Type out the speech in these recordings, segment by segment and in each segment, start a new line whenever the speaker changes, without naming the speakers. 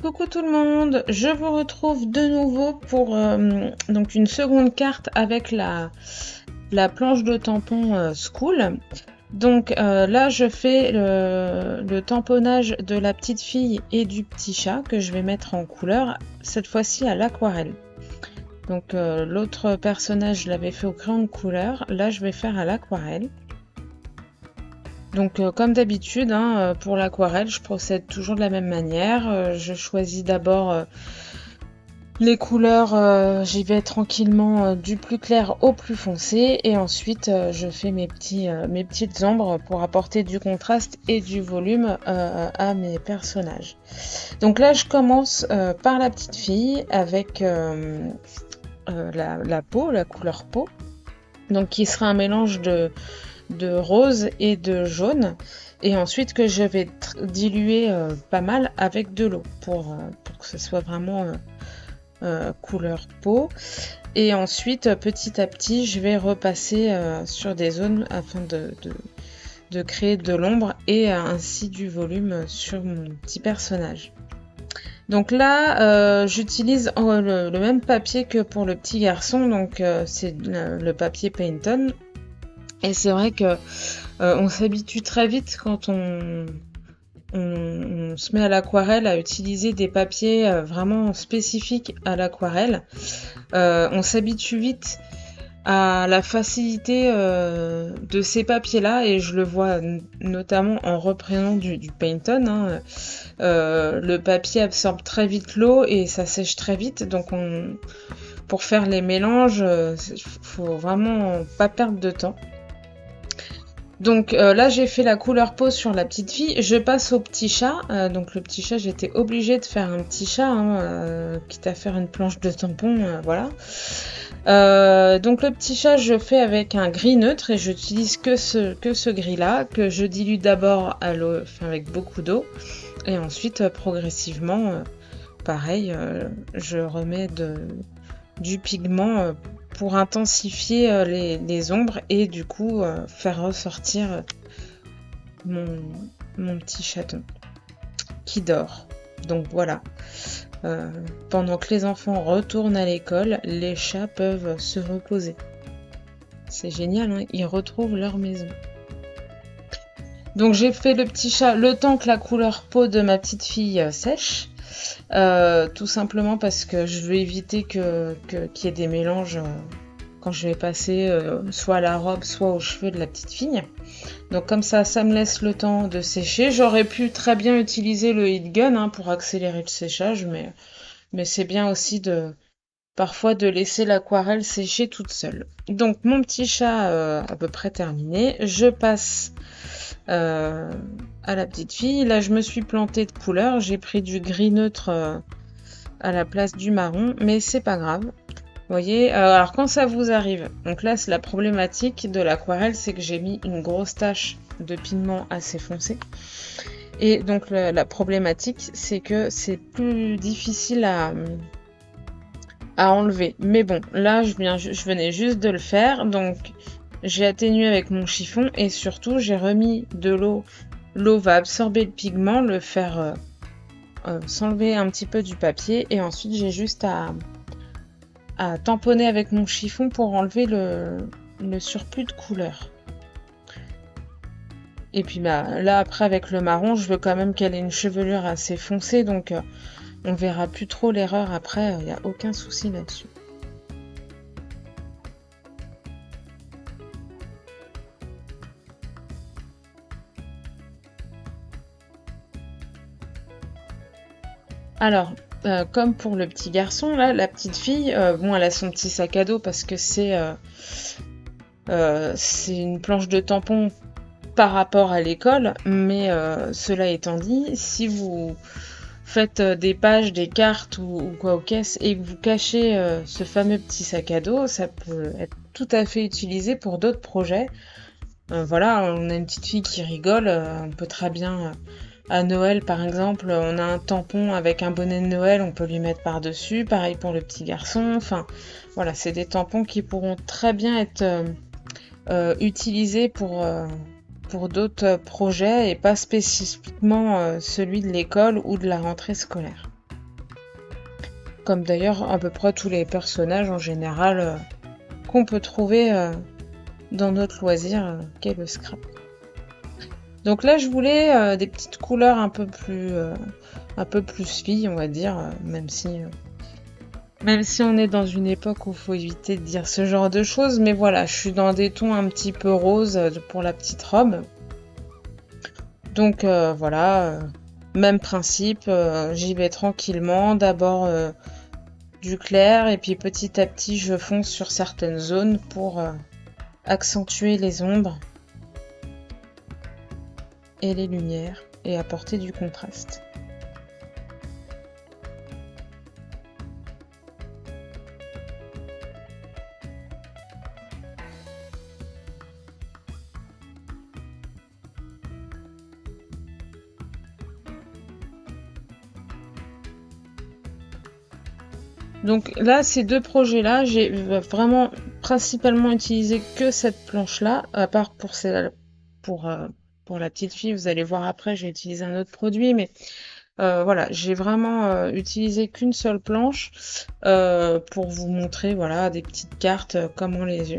Coucou tout le monde, je vous retrouve de nouveau pour donc une seconde carte avec la planche de tampon School. Donc là je fais le tamponnage de la petite fille et du petit chat que je vais mettre en couleur, cette fois-ci à l'aquarelle. Donc l'autre personnage je l'avais fait au crayon de couleur, là je vais faire à l'aquarelle. Donc comme d'habitude, pour l'aquarelle, je procède toujours de la même manière. Je choisis d'abord les couleurs, j'y vais tranquillement du plus clair au plus foncé et ensuite je fais mes petites ombres pour apporter du contraste et du volume à mes personnages. Donc là je commence par la petite fille avec la peau, la couleur peau, donc qui sera un mélange de rose et de jaune, et ensuite que je vais diluer pas mal avec de l'eau pour que ce soit vraiment couleur peau. Et ensuite petit à petit je vais repasser sur des zones afin de créer de l'ombre et ainsi du volume sur mon petit personnage. Donc là j'utilise le même papier que pour le petit garçon, donc c'est le papier Painton. Et c'est vrai que on s'habitue très vite quand on se met à l'aquarelle à utiliser des papiers vraiment spécifiques à l'aquarelle. On s'habitue vite à la facilité de ces papiers-là, et je le vois notamment en reprenant du Painton. Le papier absorbe très vite l'eau et ça sèche très vite, donc pour faire les mélanges, faut vraiment pas perdre de temps. Donc là j'ai fait la couleur peau sur la petite fille, je passe au petit chat. Donc le petit chat, j'étais obligée de faire un petit chat, quitte à faire une planche de tampon, voilà. Donc le petit chat je fais avec un gris neutre et j'utilise que ce gris là, que je dilue d'abord à l'eau, avec beaucoup d'eau, et ensuite progressivement pareil, je remets du pigment pour intensifier les ombres et du coup faire ressortir mon petit chaton qui dort. Donc voilà, pendant que les enfants retournent à l'école, les chats peuvent se reposer. C'est génial, ils retrouvent leur maison. Donc j'ai fait le petit chat le temps que la couleur peau de ma petite fille sèche. Tout simplement parce que je veux éviter qu'il y ait des mélanges quand je vais passer soit à la robe soit aux cheveux de la petite fille. Donc comme ça me laisse le temps de sécher. J'aurais pu très bien utiliser le heat gun pour accélérer le séchage, mais c'est bien aussi parfois de laisser l'aquarelle sécher toute seule. Donc mon petit chat à peu près terminé. Je passe à la petite fille. Là je me suis plantée de couleur, j'ai pris du gris neutre à la place du marron, mais c'est pas grave. Vous voyez, alors quand ça vous arrive, donc là c'est la problématique de l'aquarelle, c'est que j'ai mis une grosse tache de pigment assez foncé, et donc la problématique c'est que c'est plus difficile à enlever. Mais bon, là je venais juste de le faire, donc j'ai atténué avec mon chiffon et surtout j'ai remis de l'eau. L'eau va absorber le pigment, le faire s'enlever un petit peu du papier, et ensuite j'ai juste à tamponner avec mon chiffon pour enlever le surplus de couleur. Et puis là après avec le marron, je veux quand même qu'elle ait une chevelure assez foncée, donc on verra plus trop l'erreur après, il n'y a aucun souci là-dessus. Alors, comme pour le petit garçon, là, la petite fille, elle a son petit sac à dos parce que c'est une planche de tampon par rapport à l'école, mais cela étant dit, si vous faites des pages, des cartes ou quoi aux caisses et que vous cachez ce fameux petit sac à dos, ça peut être tout à fait utilisé pour d'autres projets. Voilà, on a une petite fille qui rigole, on peut très bien... à Noël par exemple, on a un tampon avec un bonnet de Noël, on peut lui mettre par-dessus, pareil pour le petit garçon, enfin voilà, c'est des tampons qui pourront très bien être utilisés pour d'autres projets et pas spécifiquement celui de l'école ou de la rentrée scolaire. comme d'ailleurs à peu près tous les personnages en général qu'on peut trouver dans notre loisir qu'est le scrap. Donc là, je voulais des petites couleurs un peu plus filles, on va dire, même si on est dans une époque où il faut éviter de dire ce genre de choses, mais voilà, je suis dans des tons un petit peu roses pour la petite robe. Donc voilà, même principe, j'y vais tranquillement, d'abord du clair, et puis petit à petit je fonce sur certaines zones pour accentuer les ombres et les lumières et apporter du contraste. Donc là, ces deux projets-là, j'ai vraiment principalement utilisé que cette planche-là, à part pour, pour la petite fille, vous allez voir après, j'ai utilisé un autre produit, mais voilà, j'ai vraiment utilisé qu'une seule planche pour vous montrer voilà, des petites cartes, comment les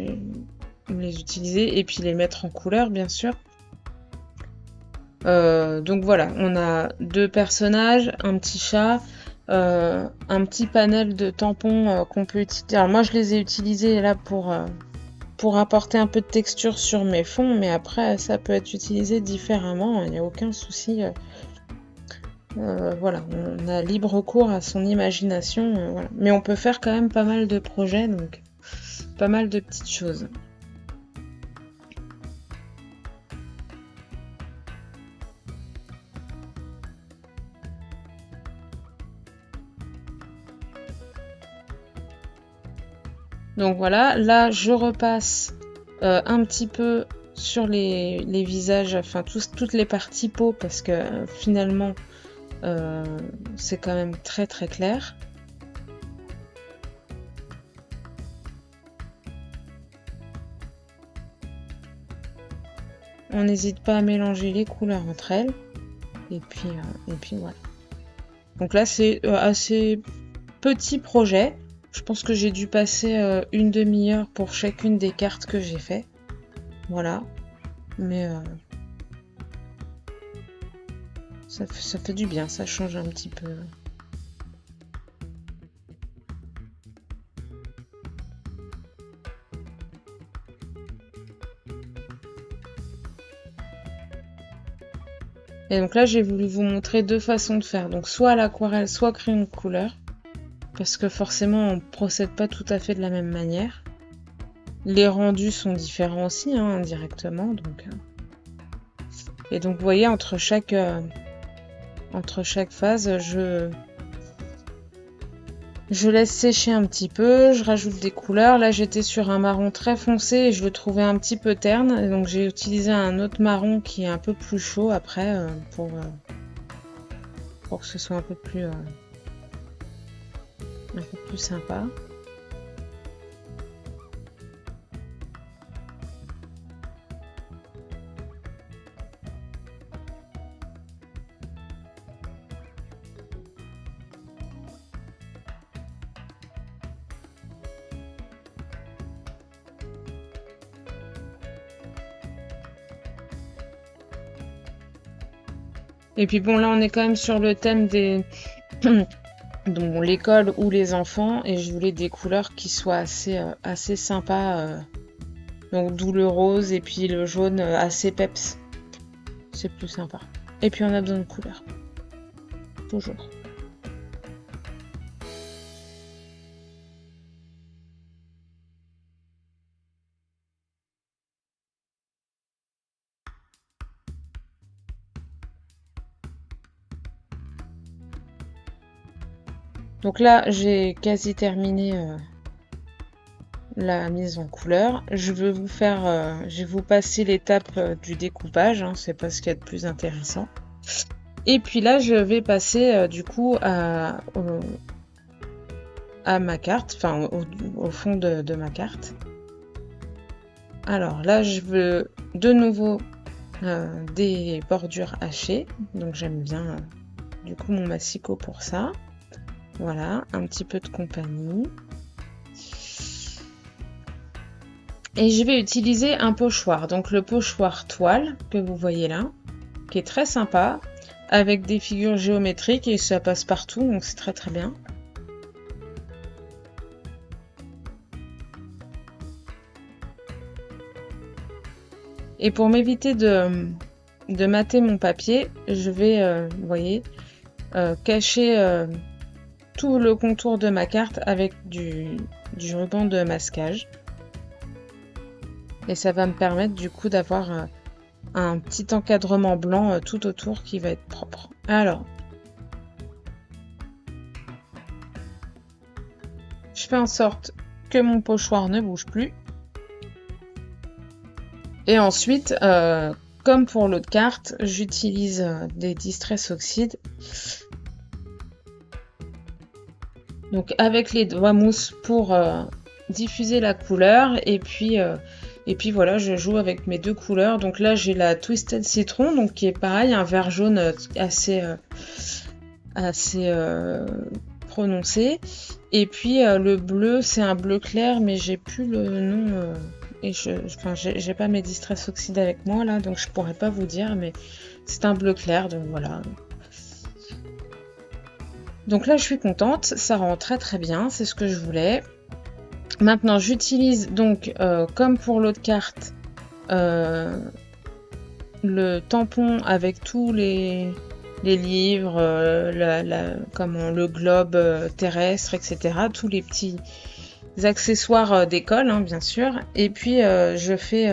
utiliser et puis les mettre en couleur, bien sûr. Donc voilà, on a deux personnages, un petit chat, un petit panel de tampons qu'on peut utiliser. Alors moi je les ai utilisés là pour apporter un peu de texture sur mes fonds, mais après ça peut être utilisé différemment, il n'y a aucun souci. Voilà, on a libre cours à son imagination, voilà. Mais on peut faire quand même pas mal de projets, donc pas mal de petites choses. Donc voilà, là je repasse un petit peu sur les visages, enfin toutes les parties peau, parce que finalement c'est quand même très très clair. On n'hésite pas à mélanger les couleurs entre elles. Et puis voilà. Donc là c'est assez petit projet. Je pense que j'ai dû passer une demi-heure pour chacune des cartes que j'ai fait. Voilà. Mais ça fait du bien, ça change un petit peu. Et donc là, j'ai voulu vous montrer deux façons de faire. Donc soit à l'aquarelle, soit crayon de couleur. Parce que forcément, on procède pas tout à fait de la même manière. Les rendus sont différents aussi, hein, indirectement. Donc, et donc, vous voyez, entre chaque phase, je laisse sécher un petit peu, je rajoute des couleurs. Là, j'étais sur un marron très foncé et je le trouvais un petit peu terne. Et donc, j'ai utilisé un autre marron qui est un peu plus chaud après pour que ce soit un peu plus sympa. Et puis bon, là, on est quand même sur le thème des donc l'école ou les enfants, et je voulais des couleurs qui soient assez sympas. Donc d'où le rose et puis le jaune assez peps. C'est plus sympa. Et puis on a besoin de couleurs. Toujours. Donc là, j'ai quasi terminé la mise en couleur. Je vais vous passer l'étape du découpage, hein, c'est pas ce qu'il y a de plus intéressant. Et puis là, je vais passer du coup à ma carte, enfin au fond de ma carte. Alors là, je veux de nouveau des bordures hachées, donc j'aime bien du coup mon massicot pour ça. Voilà, un petit peu de compagnie. Et je vais utiliser un pochoir, donc le pochoir toile que vous voyez là, qui est très sympa, avec des figures géométriques et ça passe partout, donc c'est très très bien. Et pour m'éviter de mater mon papier, je vais, vous voyez, cacher tout le contour de ma carte avec du ruban de masquage. Et ça va me permettre du coup d'avoir un petit encadrement blanc tout autour qui va être propre. Alors, je fais en sorte que mon pochoir ne bouge plus. Et ensuite, comme pour l'autre carte, j'utilise des Distress Oxide. Donc avec les doigts mousse pour diffuser la couleur. Et puis voilà, je joue avec mes deux couleurs. Donc là, j'ai la Twisted Citron, donc qui est pareil, un vert jaune assez prononcé. Et puis le bleu, c'est un bleu clair, mais j'ai plus le nom. Et j'ai pas mes Distress Oxide avec moi là, donc je pourrais pas vous dire, mais c'est un bleu clair, donc voilà. Donc là, je suis contente, ça rend très très bien, c'est ce que je voulais. Maintenant, j'utilise donc, comme pour l'autre carte, le tampon avec tous les livres, le globe terrestre, etc. Tous les petits accessoires d'école, hein, bien sûr. Et puis, je fais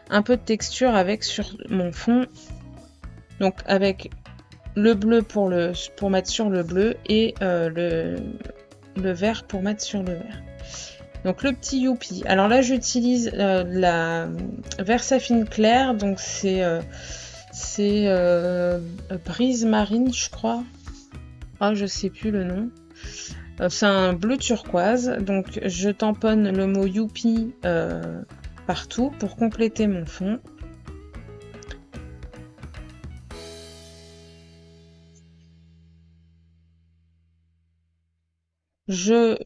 un peu de texture avec sur mon fond. Donc, avec le bleu pour mettre sur le bleu et le vert pour mettre sur le vert. Donc le petit Youpi. Alors là j'utilise la Versafine claire, donc c'est Brise Marine je crois. Ah je sais plus le nom. C'est un bleu turquoise, donc je tamponne le mot Youpi partout pour compléter mon fond. Je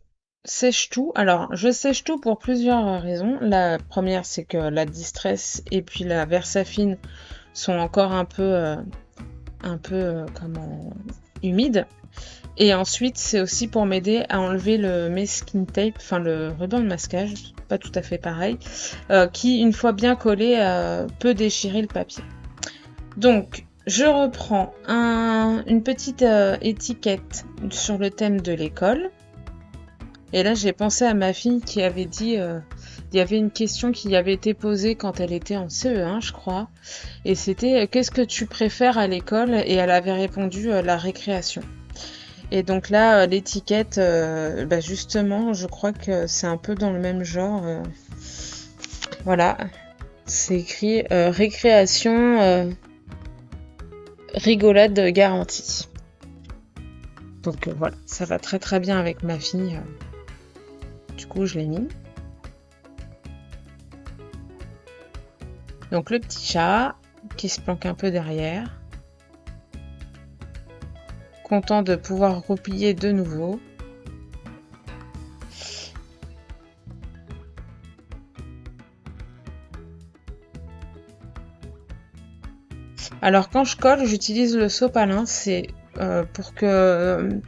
sèche tout. Alors, je sèche tout pour plusieurs raisons. La première, c'est que la Distress et puis la Versafine sont encore un peu humides. Et ensuite, c'est aussi pour m'aider à enlever le masking tape, enfin le ruban de masquage, pas tout à fait pareil, qui, une fois bien collé, peut déchirer le papier. Donc, je reprends une petite étiquette sur le thème de l'école. Et là, j'ai pensé à ma fille qui avait dit, il y avait une question qui avait été posée quand elle était en CE1, je crois, et c'était qu'est-ce que tu préfères à l'école? Et elle avait répondu la récréation. Et donc là, l'étiquette, justement, je crois que c'est un peu dans le même genre. Voilà, c'est écrit récréation, rigolade garantie. Donc voilà, ça va très très bien avec ma fille. Du coup, je l'ai mis. Donc le petit chat qui se planque un peu derrière. Content de pouvoir replier de nouveau. Alors quand je colle, j'utilise le sopalin, c'est pour que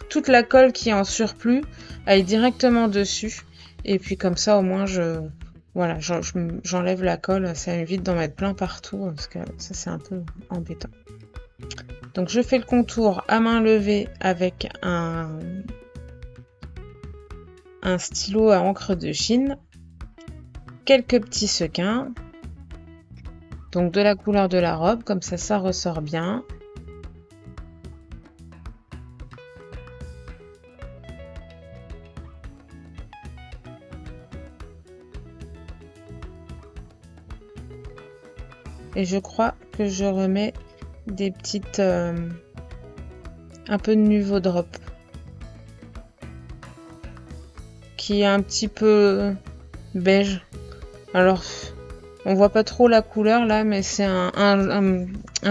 toute la colle qui est en surplus aille directement dessus. Et puis comme ça, au moins, j'enlève la colle, ça évite d'en mettre plein partout, parce que ça c'est un peu embêtant. Donc je fais le contour à main levée avec un stylo à encre de Chine, quelques petits sequins, donc de la couleur de la robe, comme ça ressort bien. Et je crois que je remets des petites un peu de Nuvo Drop qui est un petit peu beige. Alors on voit pas trop la couleur là, mais c'est un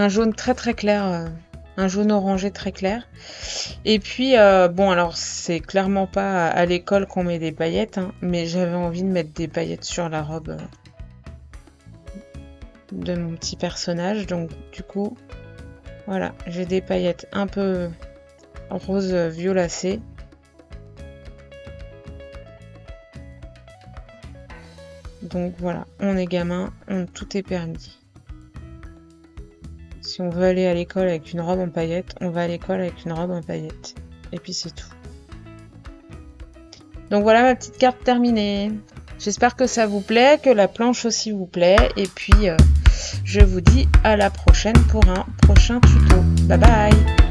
jaune très très clair. un jaune orangé très clair. Et puis, bon, alors c'est clairement pas à l'école qu'on met des paillettes, hein, mais j'avais envie de mettre des paillettes sur la robe de mon petit personnage. Donc, du coup, voilà, j'ai des paillettes un peu rose violacé. Donc voilà, on est gamin, tout est permis. Si on veut aller à l'école avec une robe en paillettes, on va à l'école avec une robe en paillettes. Et puis c'est tout. Donc voilà ma petite carte terminée. J'espère que ça vous plaît, que la planche aussi vous plaît. Et puis je vous dis à la prochaine pour un prochain tuto. Bye bye!